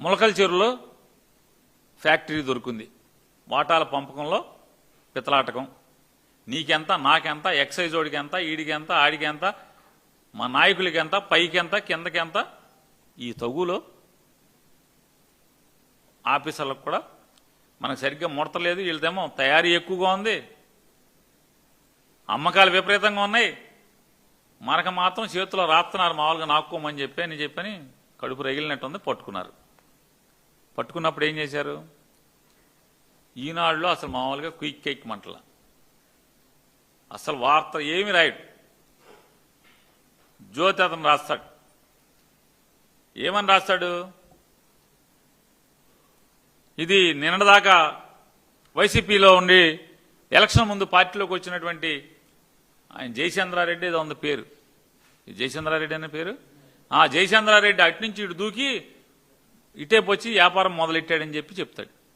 ములకల చెరువులో ఫ్యాక్టరీ దొరికింది, వాటాల పంపకంలో పితలాటకం, నీకెంత నాకెంత, ఎక్సైజ్ ఓడికి ఎంత, ఈడికి ఎంత, ఆడికి ఎంత, మా నాయకులకి ఎంత, పైకి ఎంత, కిందకి ఎంత, ఈ తగులో ఆఫీసర్లకు కూడా మనకు సరిగ్గా ముడతలేదు. వీళ్ళదేమో తయారీ ఎక్కువగా ఉంది, అమ్మకాలు విపరీతంగా ఉన్నాయి, మనకు మాత్రం చేతిలో రాస్తున్నారు మామూలుగా నాక్కోమని చెప్పని కడుపు రగిలినట్టుంది. పట్టుకున్నారు. పట్టుకున్నప్పుడు ఏం చేశారు, ఈనాడులో అసలు మామూలుగా క్విక్ కేక్ మంటల, అసలు వార్త ఏమి రాయడు, జ్యోతి అతను రాస్తాడు. ఏమని రాస్తాడు, ఇది నిన్నటిదాకా వైసీపీలో ఉండి ఎలక్షన్ ముందు పార్టీలోకి వచ్చినటువంటి ఆయన జయచంద్రారెడ్డి ఏదో ఉంది పేరు, జయచంద్రారెడ్డి అనే పేరు, జయచంద్రారెడ్డి అటు నుంచి ఇటు దూకి ఇటేపు వచ్చి వ్యాపారం మొదలెట్టాడని చెప్తాడు.